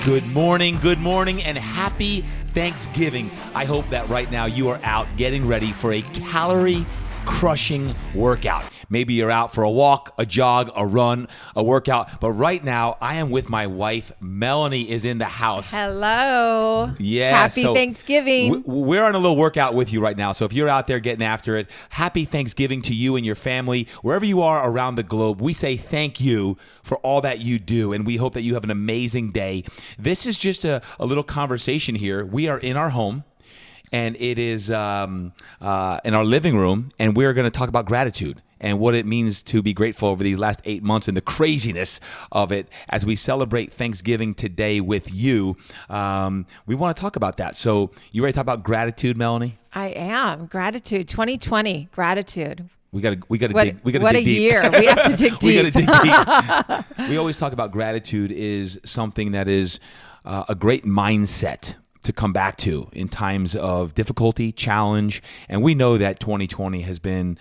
Good morning, and happy Thanksgiving. I hope that right now you are out getting ready for a calorie-crushing workout. Maybe you're out for a walk, a jog, a run, a workout. But right now, I am with my wife. Melanie is in the house. Hello. Yeah. Happy Thanksgiving. We're on a little workout with you right now. So if you're out there getting after it, happy Thanksgiving to you and your family. Wherever you are around the globe, we say thank you for all that you do. And we hope that you have an amazing day. This is just a little conversation here. We are in our home. And it is in our living room. And we're going to talk about gratitude and what it means to be grateful over these last 8 months and the craziness of it as we celebrate Thanksgiving today with you. We want to talk about that. So you ready to talk about gratitude, Melanie? I am. Gratitude. 2020. Gratitude. We got to dig deep. What a year. We have to dig deep. We got to dig deep. We always talk about gratitude is something that is a great mindset to come back to in times of difficulty, challenge. And we know that 2020 has been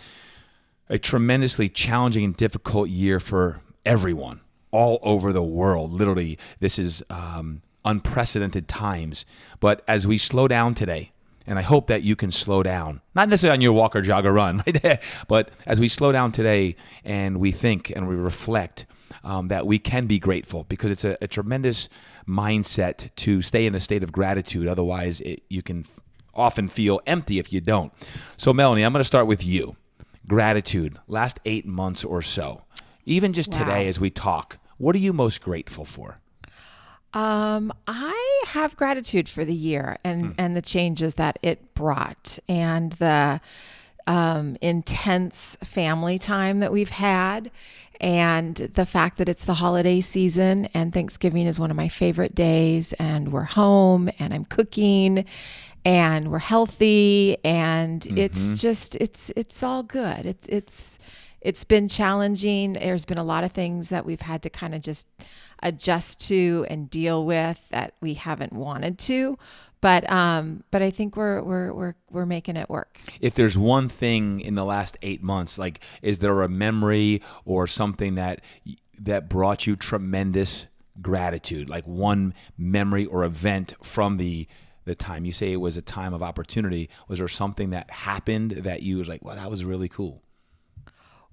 a tremendously challenging and difficult year for everyone all over the world. Literally, this is unprecedented times. But as we slow down today, and I hope that you can slow down, not necessarily on your walk or jog or run, right? But as we slow down today and we think and we reflect that we can be grateful, because it's a tremendous mindset to stay in a state of gratitude. Otherwise, you can often feel empty if you don't. So, Melanie, I'm going to start with you. Gratitude, last 8 months or so, even just today as we talk, what are you most grateful for? I have gratitude for the year and the changes that it brought, and the intense family time that we've had, and the fact that it's the holiday season and Thanksgiving is one of my favorite days, and we're home and I'm cooking and we're healthy, and it's just, it's all good. It's been challenging. There's been a lot of things that we've had to kind of just adjust to and deal with that we haven't wanted to, but I think we're making it work. If there's one thing in the last 8 months, like, is there a memory or something that brought you tremendous gratitude, like one memory or event from the time? You say it was a time of opportunity. Was there something that happened that you was like, well, that was really cool?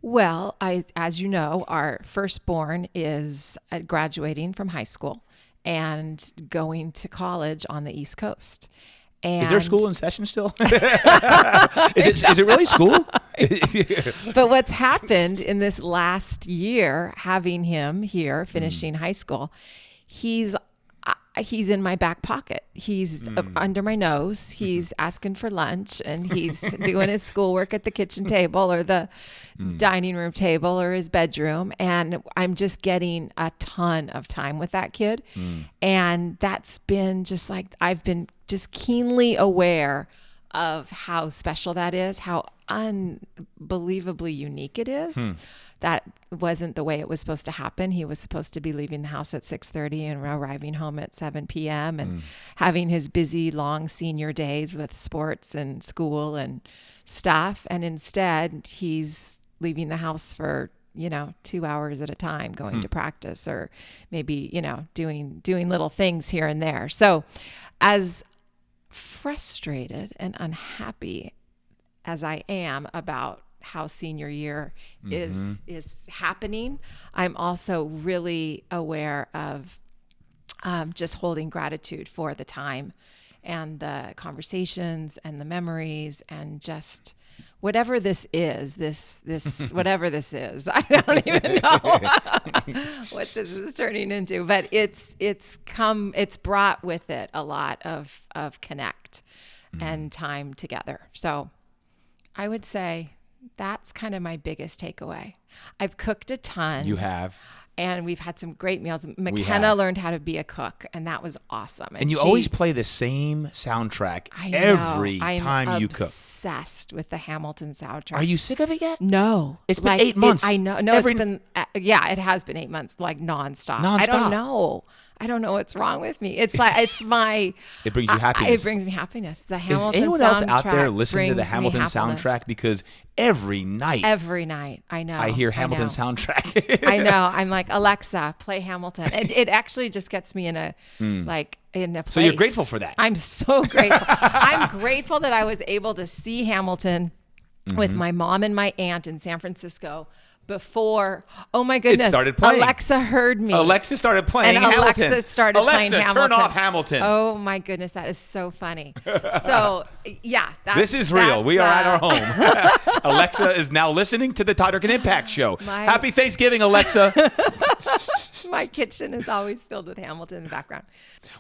Well, as you know, our firstborn is graduating from high school and going to college on the East Coast. And is there school in session still? Is it really school? But what's happened in this last year, having him here, finishing high school, he's in my back pocket. He's under my nose. He's asking for lunch, and he's doing his schoolwork at the kitchen table or the dining room table or his bedroom. And I'm just getting a ton of time with that kid. And that's been just like, I've been just keenly aware of how special that is, how unbelievably unique it is. That wasn't the way it was supposed to happen. He was supposed to be leaving the house at 6:30 and arriving home at 7 p.m. and having his busy, long senior days with sports and school and stuff. And instead, he's leaving the house for 2 hours at a time, going to practice, or maybe, doing little things here and there. So as frustrated and unhappy as I am about how senior year is happening, I'm also really aware of just holding gratitude for the time and the conversations and the memories, and just whatever this is, whatever this is, I don't even know what this is turning into, but it's brought with it a lot of connect and time together. So I would say that's kind of my biggest takeaway. I've cooked a ton. You have. And we've had some great meals. McKenna learned how to be a cook, and that was awesome. And you always play the same soundtrack every time you cook. I'm obsessed with the Hamilton soundtrack. Are you sick of it yet? No. It's been 8 months. I know. No, it's been Yeah, it has been 8 months, like nonstop. Nonstop. I don't know what's wrong with me. It's like It brings you happiness. It brings me happiness. The Is Hamilton anyone else out there soundtrack listening to the brings me Hamilton happiness. soundtrack? Because every night I know. I hear Hamilton know. soundtrack. I know. I'm like, Alexa, play Hamilton. It actually just gets me in a in a place. So you're grateful for that. I'm so grateful. I'm grateful that I was able to see Hamilton with my mom and my aunt in San Francisco before. Oh my goodness! It started playing. Alexa heard me. Alexa started playing and Hamilton. Alexa started playing Hamilton. Turn off Hamilton. Oh my goodness, that is so funny. So yeah, This is real. We are at our home. Alexa is now listening to the Todd, Durkin Impact Show. Happy Thanksgiving, Alexa. My kitchen is always filled with Hamilton in the background.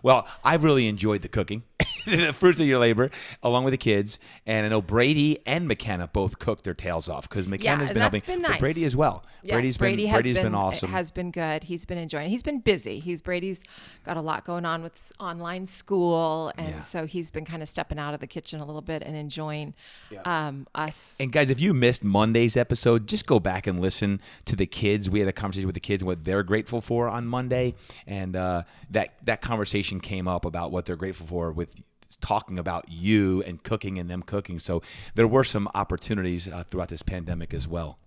Well, I've really enjoyed the cooking, the fruits of your labor, along with the kids. And I know Brady and McKenna both cooked their tails off because McKenna's been helping. Been nice. But Brady as well. Yes, Brady's been awesome. Has been good. He's been enjoying. He's been busy. Brady's got a lot going on with online school, and so he's been kind of stepping out of the kitchen a little bit and enjoying us. And guys, if you missed Monday's episode, just go back and listen to the kids. We had a conversation with the kids and what they're grateful for on Monday, and that conversation came up about what they're grateful for with talking about you and cooking and them cooking. So there were some opportunities throughout this pandemic as well.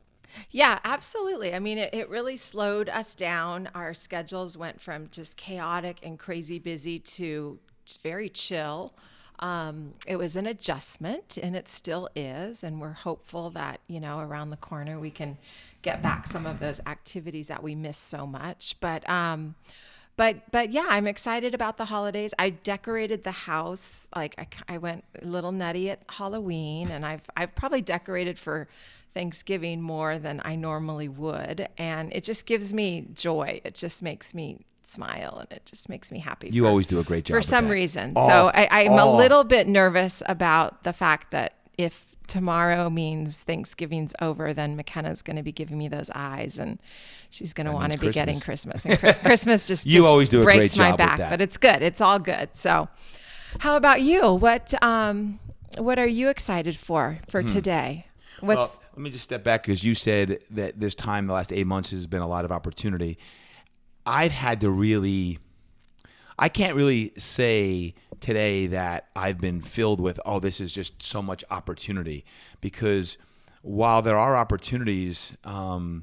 Yeah, absolutely. I mean, it really slowed us down. Our schedules went from just chaotic and crazy busy to very chill. It was an adjustment, and it still is. And we're hopeful that, around the corner we can get back some of those activities that we miss so much. But yeah, I'm excited about the holidays. I decorated the house. Like I went a little nutty at Halloween, and I've probably decorated for Thanksgiving more than I normally would. And it just gives me joy. It just makes me smile, and it just makes me happy. You always do a great job for some reason. So I'm a little bit nervous about the fact that if tomorrow means Thanksgiving's over, then McKenna's going to be giving me those eyes, and she's going to want to be getting Christmas. And Christmas just you always do a breaks great job my back, with that. But it's good. It's all good. So, how about you? What are you excited for today? Well, let me just step back because you said that this time, the last 8 months, has been a lot of opportunity. I've had to I can't really say today that I've been filled with, this is just so much opportunity, because while there are opportunities, the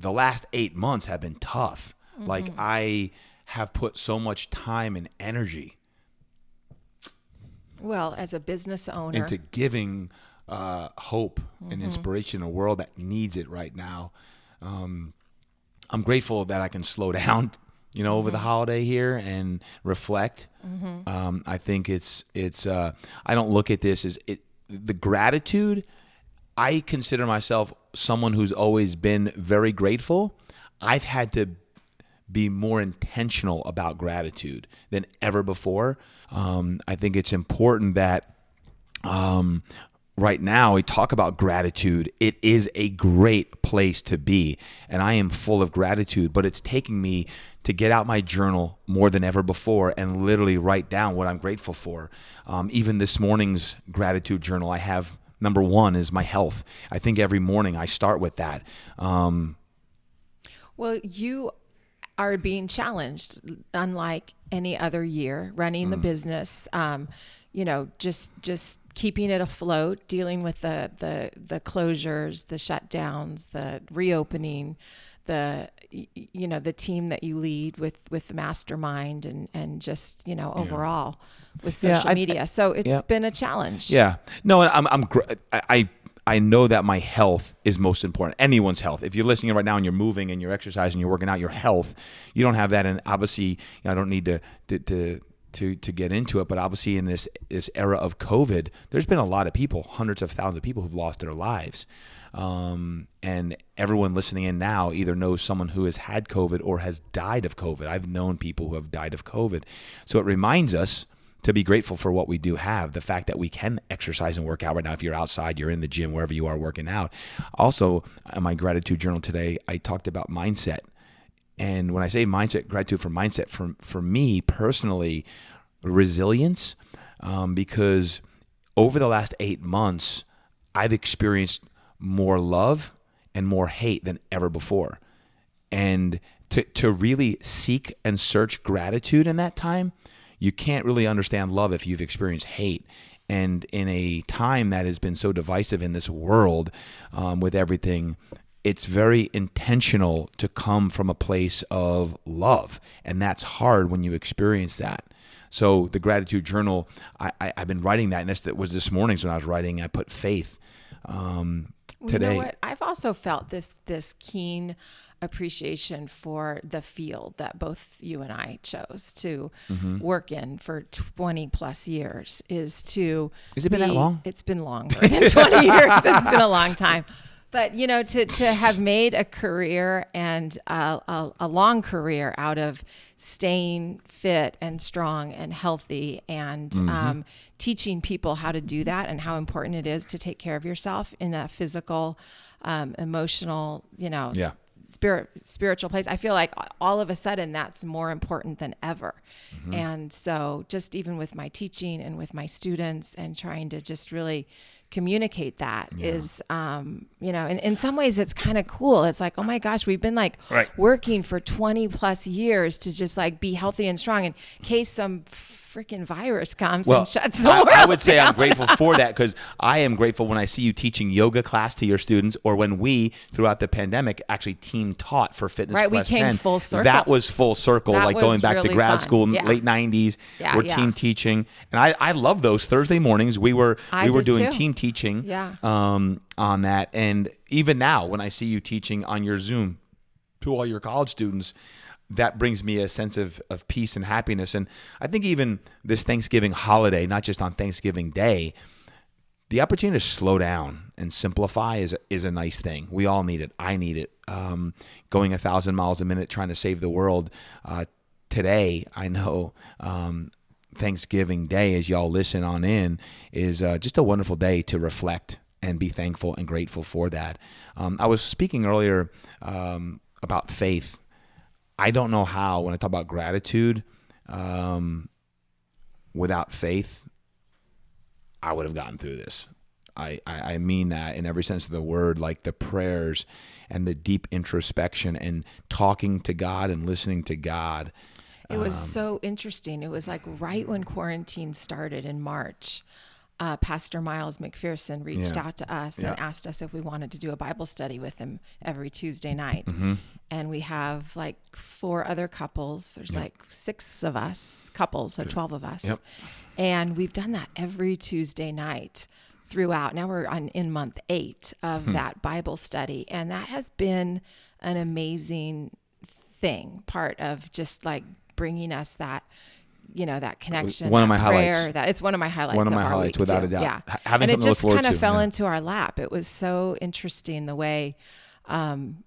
last 8 months have been tough. Mm-hmm. Like I have put so much time and energy. Well, as a business owner. Into giving hope and inspiration in a world that needs it right now. I'm grateful that I can slow down, over the holiday here and reflect. I think it's I don't look at this as the gratitude. I consider myself someone who's always been very grateful. I've had to be more intentional about gratitude than ever before. I think it's important that right now we talk about gratitude. It is a great place to be, and I am full of gratitude, but it's taking me to get out my journal more than ever before and literally write down what I'm grateful for. Even this morning's gratitude journal, I have number one is my health. I think every morning I start with that. Well, you are being challenged unlike any other year running the business. Just keeping it afloat, dealing with the closures, the shutdowns, the reopening, the team that you lead with the mastermind and just, overall with social media. So it's been a challenge. Yeah. No, I know that my health is most important. Anyone's health. If you're listening right now and you're moving and you're exercising, you're working out, your health, you don't have that. And obviously, I don't need to get into it, but obviously in this era of COVID, there's been a lot of people, hundreds of thousands of people who've lost their lives. And everyone listening in now either knows someone who has had COVID or has died of COVID. I've known people who have died of COVID. So it reminds us to be grateful for what we do have, the fact that we can exercise and work out right now. If you're outside, you're in the gym, wherever you are working out. Also, in my gratitude journal today, I talked about mindset. And when I say mindset, gratitude for mindset, for me personally, resilience, because over the last 8 months, I've experienced more love and more hate than ever before. And to really seek and search gratitude in that time, you can't really understand love if you've experienced hate. And in a time that has been so divisive in this world, with everything, it's very intentional to come from a place of love. And that's hard when you experience that. So the gratitude journal, I've been writing that, and that was this morning when I was writing. I put faith today. You know what? I've also felt this keen appreciation for the field that both you and I chose to work in for 20 plus years Has it been that long? It's been longer than 20 years. It's been a long time. But, to have made a career and a long career out of staying fit and strong and healthy and teaching people how to do that and how important it is to take care of yourself in a physical, emotional, spiritual place. I feel like all of a sudden that's more important than ever. And so just even with my teaching and with my students and trying to just really communicate that is, in some ways it's kind of cool. It's like, oh my gosh, we've been working for 20 plus years to just be healthy and strong in case some freaking virus comes and shuts the world I would say down. I'm grateful for that, because I am grateful when I see you teaching yoga class to your students, or when we, throughout the pandemic, actually team taught for Fitness Right, Quest we came 10. full circle. That was full circle, That like was going back to really grad fun. school in Yeah. late 90s. Yeah, We're yeah. team teaching. And I love those Thursday mornings. We were did doing too. team teaching Yeah. on that. And even now, when I see you teaching on your Zoom to all your college students, that brings me a sense of peace and happiness. And I think even this Thanksgiving holiday, not just on Thanksgiving Day, the opportunity to slow down and simplify is a nice thing. We all need it. I need it. Going 1,000 miles a minute trying to save the world. Today, I know Thanksgiving Day, as y'all listen on in, is just a wonderful day to reflect and be thankful and grateful for that. I was speaking earlier about faith. I don't know how, when I talk about gratitude, without faith, I would have gotten through this. I mean that in every sense of the word, like the prayers and the deep introspection and talking to God and listening to God. It was so interesting. It was like right when quarantine started in March. Pastor Miles McPherson reached out to us and asked us if we wanted to do a Bible study with him every Tuesday night. And we have 4 other couples. There's 6 of us couples, so 12 of us. And we've done that every Tuesday night throughout. Now we're in month 8 of that Bible study. And that has been an amazing part of just bringing us that, that connection. One of my prayer, highlights. It's one of my highlights. One of my our highlights, week, without too. a doubt. Yeah. Having And it something to look just forward kind of to. fell into our lap. It was so interesting the way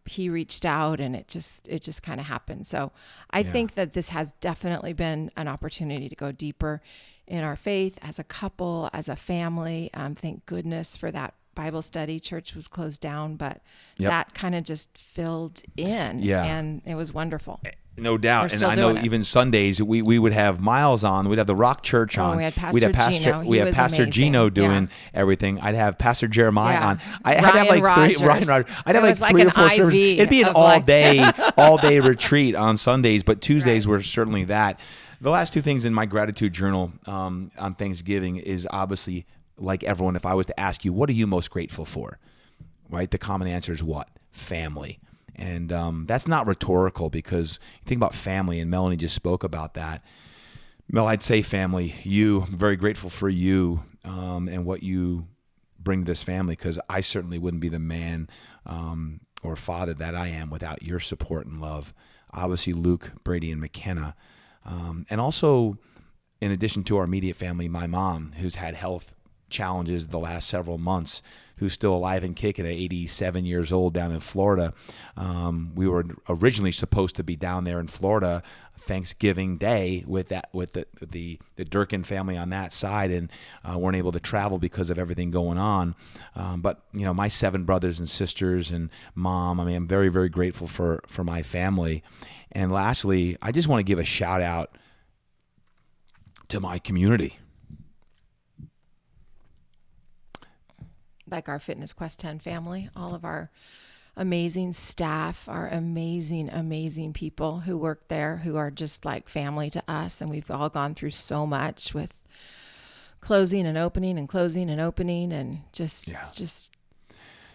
he reached out, and it just kind of happened. So I think that this has definitely been an opportunity to go deeper in our faith as a couple, as a family. Thank goodness for that Bible study. Church was closed down, but that kind of just filled in. Yeah. And it was wonderful. No doubt. We're And still I know doing it. even Sundays we would have Miles on. We'd have the Rock Church on. We had Pastor Gino. He We had was Pastor amazing. Gino doing Yeah. everything. I'd have Pastor Jeremiah Yeah. on. I had to have Ryan Rogers. 3 Ryan Rogers. I'd have It was like 3 or an 4 services. IV It'd be an of all day retreat on Sundays, but Tuesdays were certainly that. The last 2 things in my gratitude journal on Thanksgiving is obviously, like everyone, if I was to ask you, what are you most grateful for? Right? The common answer is what? Family. And that's not rhetorical, because you think about family, and Melanie just spoke about that. Mel, I'd say family. I'm very grateful for you and what you bring to this family, because I certainly wouldn't be the man or father that I am without your support and love. Obviously, Luke, Brady, and McKenna. And also, in addition to our immediate family, my mom, who's had health challenges the last several months, who's still alive and kicking at 87 years old down in Florida. We were originally supposed to be down there in Florida Thanksgiving Day with the Durkin family on that side, and weren't able to travel because of everything going on. But my 7 brothers and sisters and mom, I'm very, very grateful for my family. And lastly, I just want to give a shout out to my community. Like our Fitness Quest 10 family, all of our amazing staff, our amazing, amazing people who work there, who are just like family to us. And we've all gone through so much with closing and opening and closing and opening, and just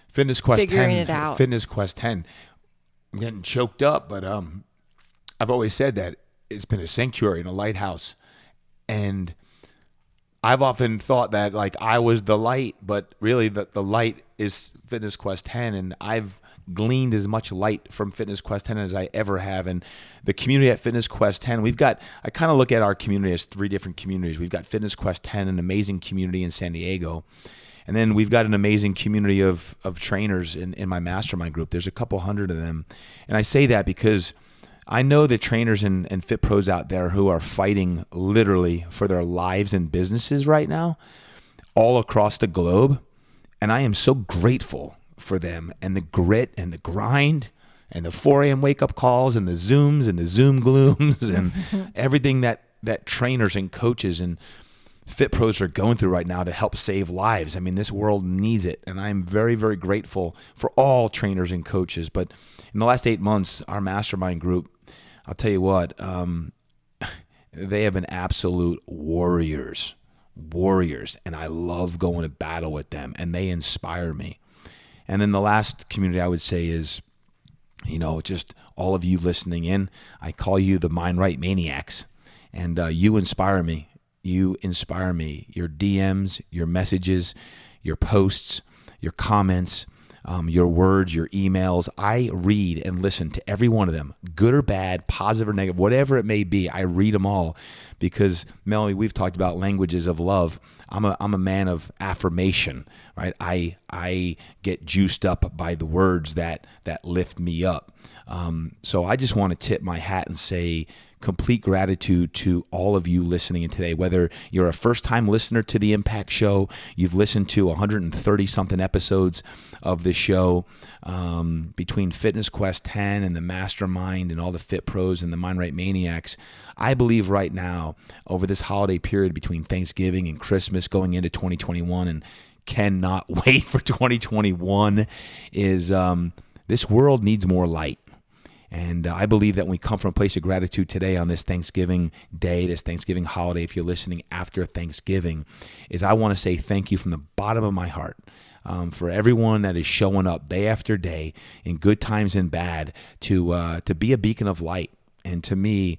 Fitness Quest figuring 10. it out. Fitness Quest 10. I'm getting choked up, but I've always said that it's been a sanctuary and a lighthouse. And I've often thought that like I was the light, but really the light is Fitness Quest 10. And I've gleaned as much light from Fitness Quest 10 as I ever have. And the community at Fitness Quest 10, I kind of look at our community as 3 different communities. We've got Fitness Quest 10, an amazing community in San Diego. And then we've got an amazing community of trainers in my mastermind group. There's a couple hundred of them. And I say that because I know the trainers and fit pros out there who are fighting literally for their lives and businesses right now all across the globe. And I am so grateful for them and the grit and the grind and the 4 a.m. wake-up calls and the Zooms and the Zoom glooms and everything that trainers and coaches and fit pros are going through right now to help save lives. I mean, this world needs it. And I'm very, very grateful for all trainers and coaches. But in the last 8 months, our mastermind group, I'll tell you what, they have been absolute warriors. And I love going to battle with them, and they inspire me. And then the last community I would say is, just all of you listening in. I call you the Mind Right Maniacs, and you inspire me. You inspire me. Your DMs, your messages, your posts, your comments, your words, your emails. I read and listen to every one of them, good or bad, positive or negative, whatever it may be. I read them all because, Melanie, we've talked about languages of love. I'm a man of affirmation, right? I get juiced up by the words that lift me up. So I just want to tip my hat and say complete gratitude to all of you listening in today, whether you're a first-time listener to the Impact Show, you've listened to 130-something episodes of the show, between Fitness Quest 10 and the Mastermind and all the Fit Pros and the Mind Right Maniacs. I believe right now, over this holiday period between Thanksgiving and Christmas going into 2021, and cannot wait for 2021, is this world needs more light. And I believe that when we come from a place of gratitude today on this Thanksgiving day, this Thanksgiving holiday, if you're listening after Thanksgiving, is I want to say thank you from the bottom of my heart for everyone that is showing up day after day in good times and bad to be a beacon of light. And to me,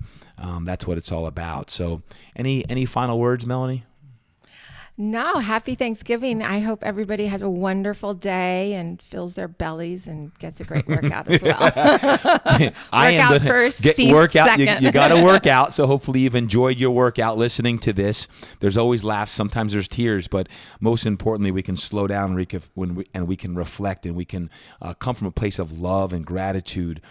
that's what it's all about. So any final words, Melanie? No, happy Thanksgiving. I hope everybody has a wonderful day and fills their bellies and gets a great workout as well. Workout first, feast workout. second. You got to work out. So hopefully you've enjoyed your workout listening to this. There's always laughs. Sometimes there's tears. But most importantly, we can slow down and we can reflect, and we can come from a place of love and gratitude.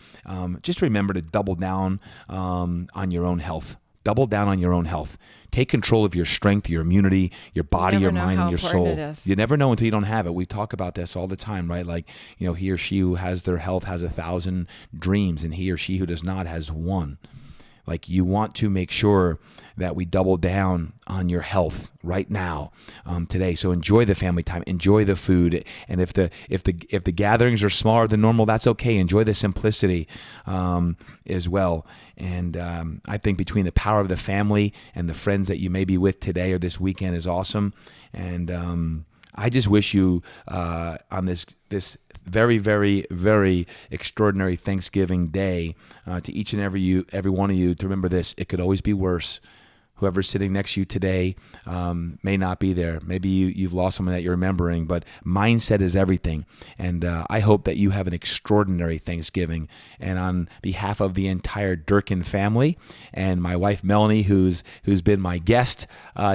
Just remember to double down on your own health. Double down on your own health. Take control of your strength, your immunity, your body, your mind, and your soul. You never know until you don't have it. We talk about this all the time, right? Like, he or she who has their health has 1,000 dreams, and he or she who does not has one. Like, you want to make sure that we double down on your health right now, today. So enjoy the family time, enjoy the food, and if the gatherings are smaller than normal, that's okay. Enjoy the simplicity as well. And I think between the power of the family and the friends that you may be with today or this weekend is awesome. And I just wish you on this very, very, very extraordinary Thanksgiving day, to each and every one of you, to remember this: it could always be worse. Whoever's sitting next to you today may not be there. Maybe you've lost someone that you're remembering, but mindset is everything. And I hope that you have an extraordinary Thanksgiving. And on behalf of the entire Durkin family and my wife, Melanie, who's been my guest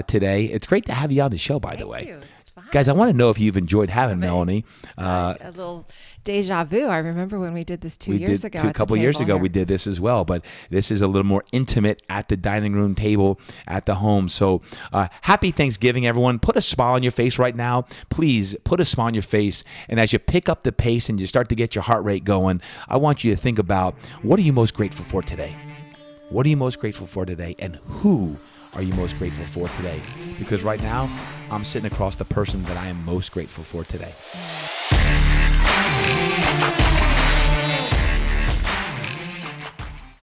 today, it's great to have you on the show, by the way. Thank you. It's fun. Guys, I want to know if you've enjoyed having Melanie. A little deja vu. I remember when we did this two years ago. A couple years ago, we did this as well. But this is a little more intimate at the dining room table at the home. So happy Thanksgiving, everyone. Put a smile on your face right now. Please put a smile on your face. And as you pick up the pace and you start to get your heart rate going, I want you to think about, what are you most grateful for today? What are you most grateful for today? And who are you most grateful for today? Because right now, I'm sitting across the person that I am most grateful for today.